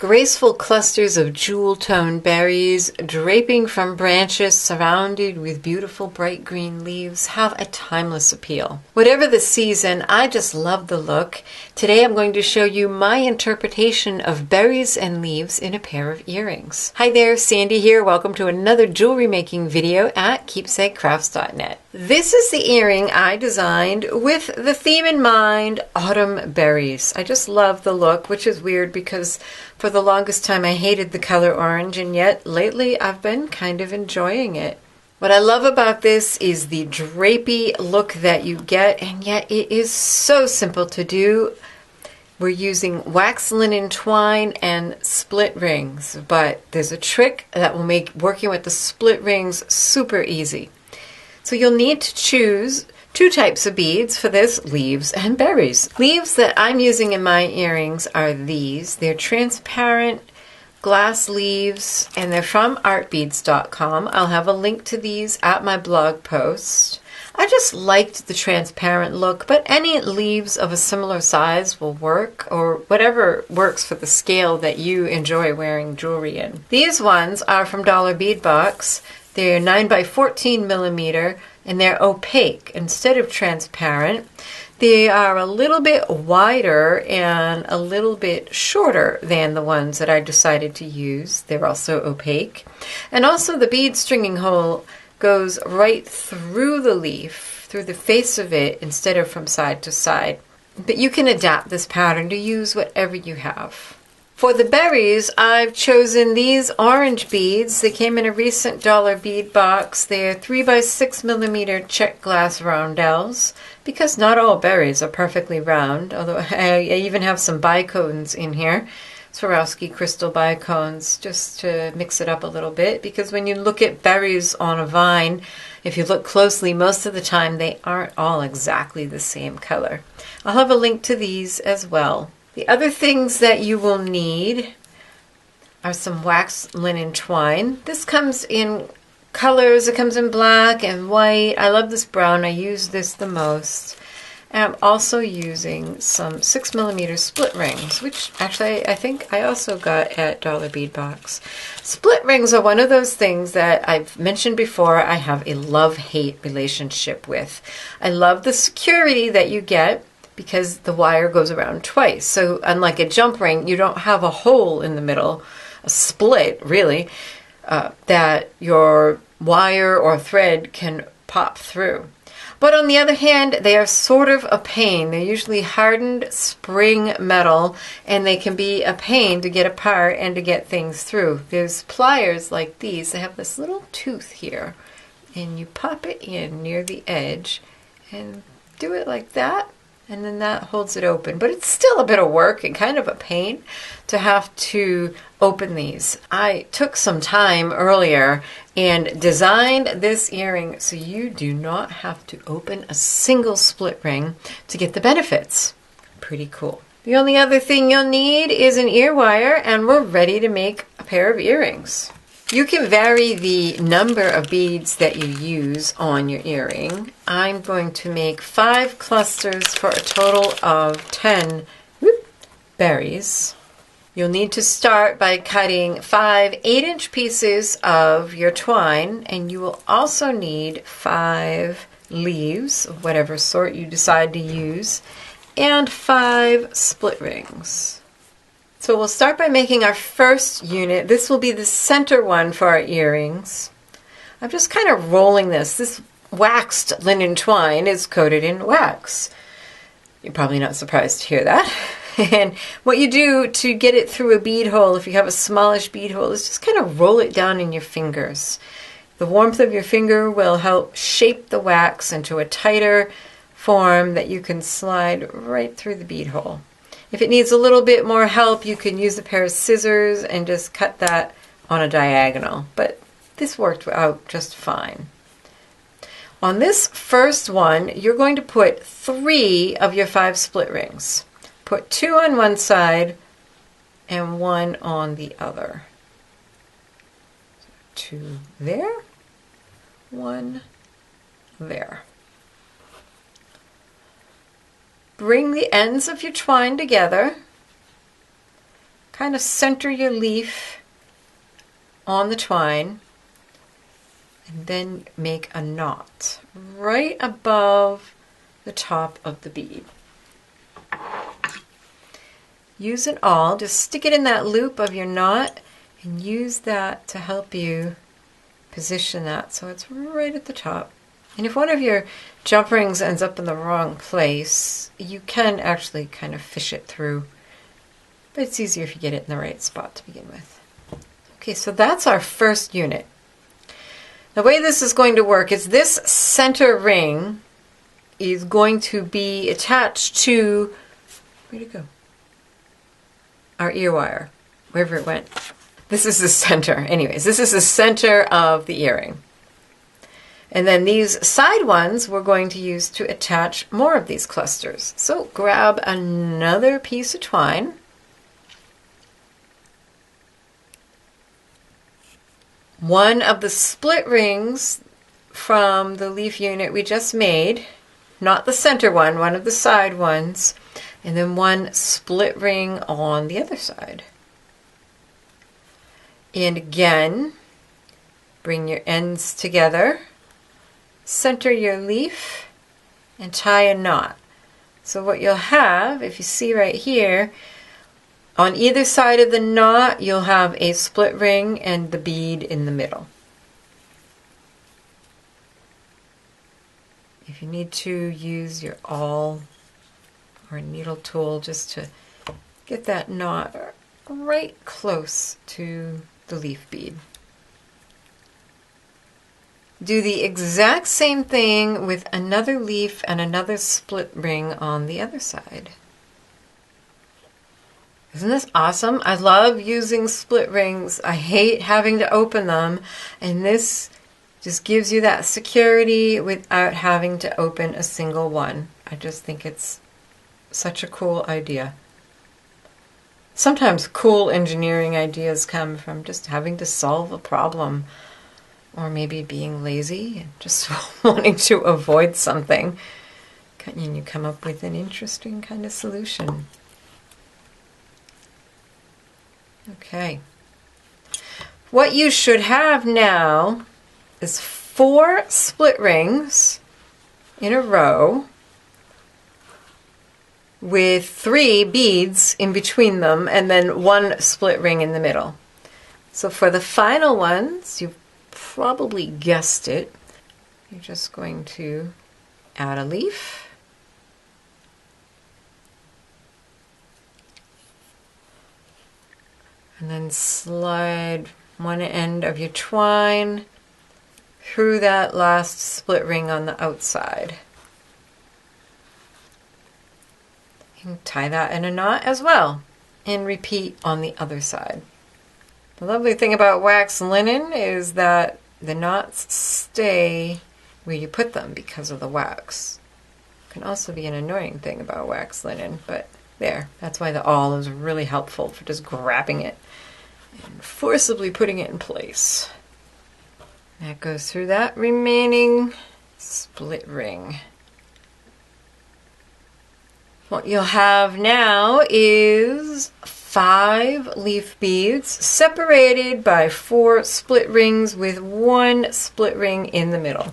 Graceful clusters of jewel-toned berries draping from branches surrounded with beautiful bright green leaves have a timeless appeal. Whatever the season, I just love the look. Today I'm going to show you my interpretation of berries and leaves in a pair of earrings. Hi there, Sandy here. Welcome to another jewelry making video at keepsakecrafts.net. This is the earring I designed with the theme in mind, autumn berries. I just love the look, which is weird because for the longest time I hated the color orange, and yet lately I've been kind of enjoying it. What I love about this is the drapey look that you get, and yet it is so simple to do. We're using wax linen twine and split rings, but there's a trick that will make working with the split rings super easy. So you'll need to choose two types of beads for this, leaves and berries. Leaves that I'm using in my earrings are these. They're transparent glass leaves, and they're from artbeads.com. I'll have a link to these at my blog post. I just liked the transparent look, but any leaves of a similar size will work, or whatever works for the scale that you enjoy wearing jewelry in. These ones are from Dollar Bead Box. They're 9 by 14 millimeter, and they're opaque instead of transparent. They are a little bit wider and a little bit shorter than the ones that I decided to use. They're also opaque. And also the bead stringing hole goes right through the leaf, through the face of it, instead of from side to side. But you can adapt this pattern to use whatever you have. For the berries, I've chosen these orange beads. They came in a recent Dollar Bead Box. They're 3 by 6 millimeter check glass roundels, because not all berries are perfectly round, although I even have some bicones in here. Swarovski crystal bicones, just to mix it up a little bit, because when you look at berries on a vine, if you look closely, most of the time they aren't all exactly the same color. I'll have a link to these as well. The other things that you will need are some wax linen twine. This comes in colors. It comes in black and white. I love this brown. I use this the most. And I'm also using some 6 millimeter split rings, which actually I think I also got at Dollar Bead Box. Split rings are one of those things that I've mentioned before I have a love-hate relationship with. I love the security that you get, because the wire goes around twice. So unlike a jump ring, you don't have a hole in the middle, a split really, that your wire or thread can pop through. But on the other hand, they are sort of a pain. They're usually hardened spring metal, and they can be a pain to get apart and to get things through. There's pliers like these. They have this little tooth here, and you pop it in near the edge and do it like that, and then that holds it open. But it's still a bit of work and kind of a pain to have to open these. I took some time earlier and designed this earring so you do not have to open a single split ring to get the benefits. Pretty cool. The only other thing you'll need is an ear wire, and we're ready to make a pair of earrings. You can vary the number of beads that you use on your earring. I'm going to make 5 clusters for a total of 10 berries. You'll need to start by cutting 5 8-inch pieces of your twine, and you will also need 5 leaves of whatever sort you decide to use, and 5 split rings. So we'll start by making our first unit. This will be the center one for our earrings. I'm just kind of rolling this. This waxed linen twine is coated in wax. You're probably not surprised to hear that. And what you do to get it through a bead hole, if you have a smallish bead hole, is just kind of roll it down in your fingers. The warmth of your finger will help shape the wax into a tighter form that you can slide right through the bead hole. If it needs a little bit more help, you can use a pair of scissors and just cut that on a diagonal. But this worked out just fine. On this first one, you're going to put 3 of your 5 split rings. Put 2 on one side and 1 on the other. 2 there, 1 there. Bring the ends of your twine together, kind of center your leaf on the twine, and then make a knot right above the top of the bead. Use an awl, just stick it in that loop of your knot and use that to help you position that so it's right at the top. And if one of your jump rings ends up in the wrong place, you can actually kind of fish it through, but it's easier if you get it in the right spot to begin with. Okay, so that's our first unit. The way this is going to work is this center ring is going to be attached to, where'd it go? Our ear wire, wherever it went. This is the center. Anyways, this is the center of the earring. And then these side ones we're going to use to attach more of these clusters. So grab another piece of twine. One of the split rings from the leaf unit we just made, not the center one, one of the side ones, and then one split ring on the other side. And again, bring your ends together, center your leaf, and tie a knot. So what you'll have, if you see right here, on either side of the knot, you'll have a split ring and the bead in the middle. If you need to, use your awl or a needle tool just to get that knot right close to the leaf bead. Do the exact same thing with another leaf and another split ring on the other side. Isn't this awesome? I love using split rings. I hate having to open them, and this just gives you that security without having to open a single one. I just think it's such a cool idea. Sometimes cool engineering ideas come from just having to solve a problem, or maybe being lazy and just wanting to avoid something. And you come up with an interesting kind of solution. Okay. What you should have now is 4 split rings in a row with 3 beads in between them and then 1 split ring in the middle. So for the final ones, you've probably guessed it, you're just going to add a leaf. And then slide one end of your twine through that last split ring on the outside. You can tie that in a knot as well and repeat on the other side. The lovely thing about wax linen is that the knots stay where you put them because of the wax. It can also be an annoying thing about wax linen, but there, that's why the awl is really helpful for just grabbing it and forcibly putting it in place. That goes through that remaining split ring. What you'll have now is 5 leaf beads separated by 4 split rings with 1 split ring in the middle.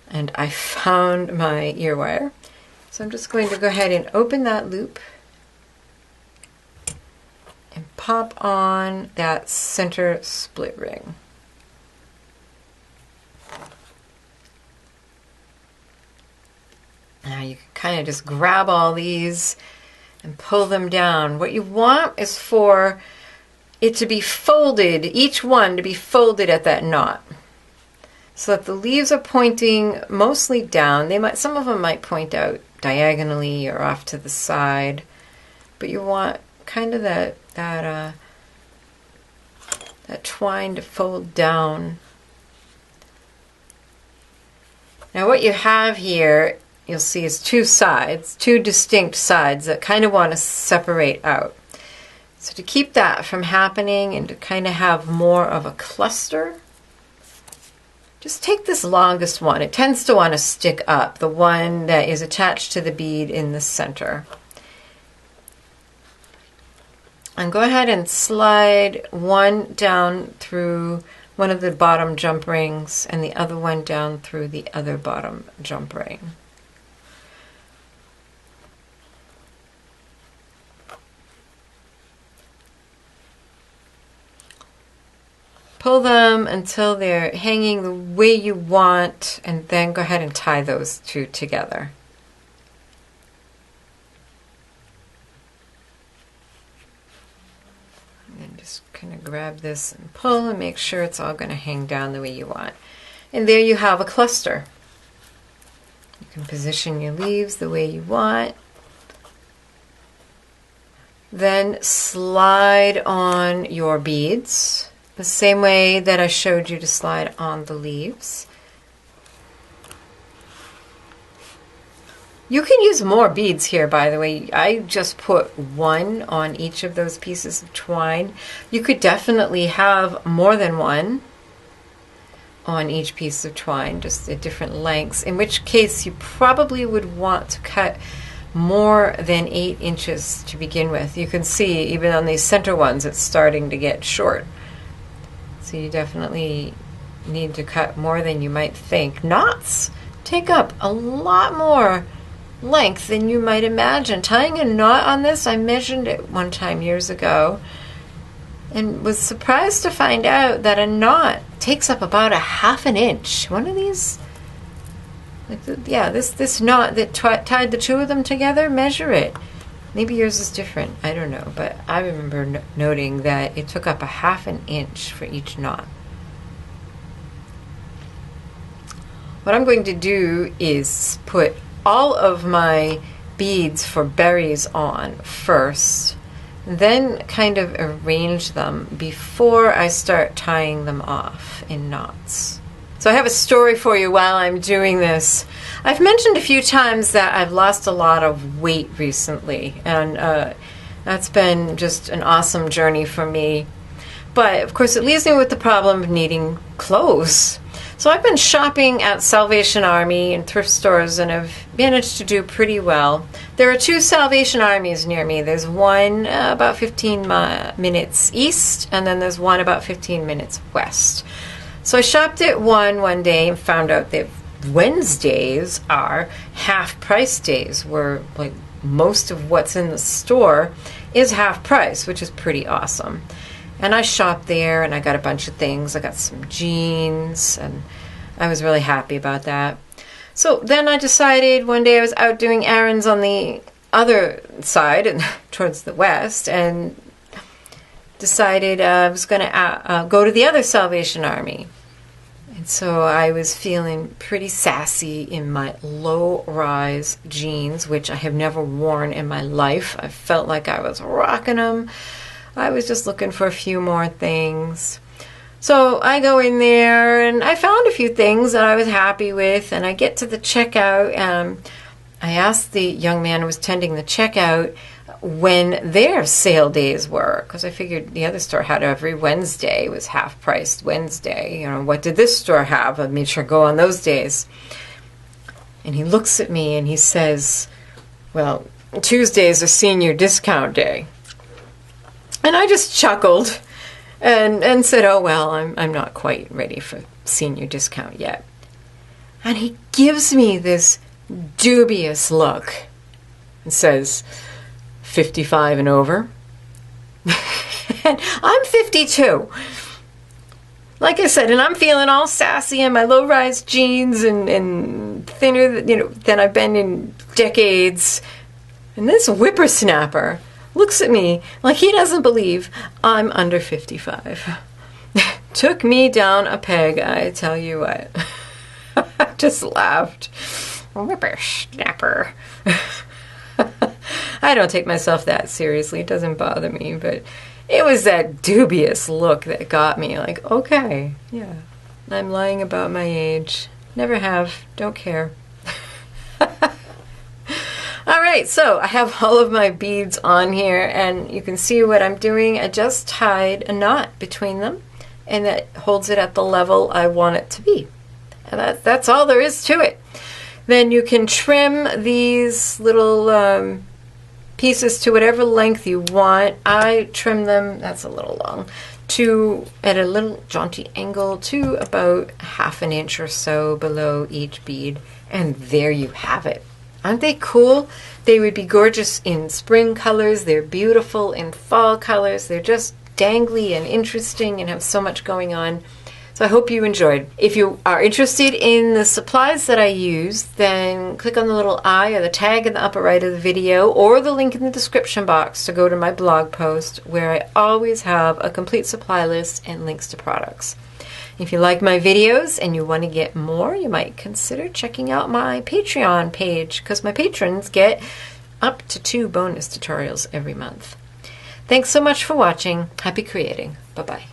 And I found my ear wire. So I'm just going to go ahead and open that loop and pop on that center split ring. Now you can kind of just grab all these and pull them down. What you want is for it to be folded, each one to be folded at that knot, so that the leaves are pointing mostly down. Some of them might point out diagonally or off to the side, but you want kind of that twine to fold down. Now what you have here, you'll see, is 2 sides, 2 distinct sides that kind of want to separate out. So to keep that from happening and to kind of have more of a cluster, just take this longest one. It tends to want to stick up, the one that is attached to the bead in the center. And go ahead and slide one down through one of the bottom jump rings and the other one down through the other bottom jump ring. Pull them until they're hanging the way you want, and then go ahead and tie those two together. And just kind of grab this and pull and make sure it's all going to hang down the way you want. And there you have a cluster. You can position your leaves the way you want. Then slide on your beads the same way that I showed you to slide on the leaves. You can use more beads here, by the way. I just put one on each of those pieces of twine. You could definitely have more than one on each piece of twine, just at different lengths, in which case you probably would want to cut more than 8 inches to begin with. You can see even on these center ones it's starting to get short. So you definitely need to cut more than you might think. Knots take up a lot more length than you might imagine. Tying a knot on this, I measured it one time years ago and was surprised to find out that a knot takes up about 1/2 inch. One of these, this knot that tied the two of them together, measure it. Maybe yours is different, I don't know, but I remember noting that it took up 1/2 inch for each knot. What I'm going to do is put all of my beads for berries on first, then kind of arrange them before I start tying them off in knots. So I have a story for you while I'm doing this. I've mentioned a few times that I've lost a lot of weight recently, and that's been just an awesome journey for me. But of course it leaves me with the problem of needing clothes. So I've been shopping at Salvation Army and thrift stores, and I've managed to do pretty well. There are 2 Salvation Armies near me. There's one about 15 minutes east, and then there's one about 15 minutes west. So I shopped at one day and found out that Wednesdays are half price days, where like most of what's in the store is half price, which is pretty awesome. And I shopped there and I got a bunch of things. I got some jeans and I was really happy about that. So then I decided one day I was out doing errands on the other side and towards the west, and decided I was going to go to the other Salvation Army. And so I was feeling pretty sassy in my low-rise jeans, which I have never worn in my life. I felt like I was rocking them. I was just looking for a few more things. So I go in there and I found a few things that I was happy with, and I get to the checkout and I asked the young man who was tending the checkout when their sale days were, because I figured the other store had every Wednesday was half-priced Wednesday. You know, what did this store have? I made sure to go on those days. And he looks at me and he says, well, Tuesday's a senior discount day. And I just chuckled and said, oh, well, I'm not quite ready for senior discount yet. And he gives me this dubious look and says, 55 and over. And I'm 52. Like I said, and I'm feeling all sassy in my low-rise jeans and thinner, than I've been in decades. And this whippersnapper looks at me like he doesn't believe I'm under 55. Took me down a peg, I tell you what. I just laughed. Whippersnapper. I don't take myself that seriously. It doesn't bother me, but it was that dubious look that got me. Like, okay, yeah, I'm lying about my age. Never have. Don't care. All right, so I have all of my beads on here, and you can see what I'm doing. I just tied a knot between them, and that holds it at the level I want it to be. And that's all there is to it. Then you can trim these little pieces to whatever length you want. I trim them, that's a little long, at a little jaunty angle to about 1/2 inch or so below each bead. And there you have it. Aren't they cool? They would be gorgeous in spring colors. They're beautiful in fall colors. They're just dangly and interesting and have so much going on. So I hope you enjoyed. If you are interested in the supplies that I use, then click on the little eye or the tag in the upper right of the video or the link in the description box to go to my blog post where I always have a complete supply list and links to products. If you like my videos and you want to get more, you might consider checking out my Patreon page because my patrons get up to 2 bonus tutorials every month. Thanks so much for watching. Happy creating. Bye-bye.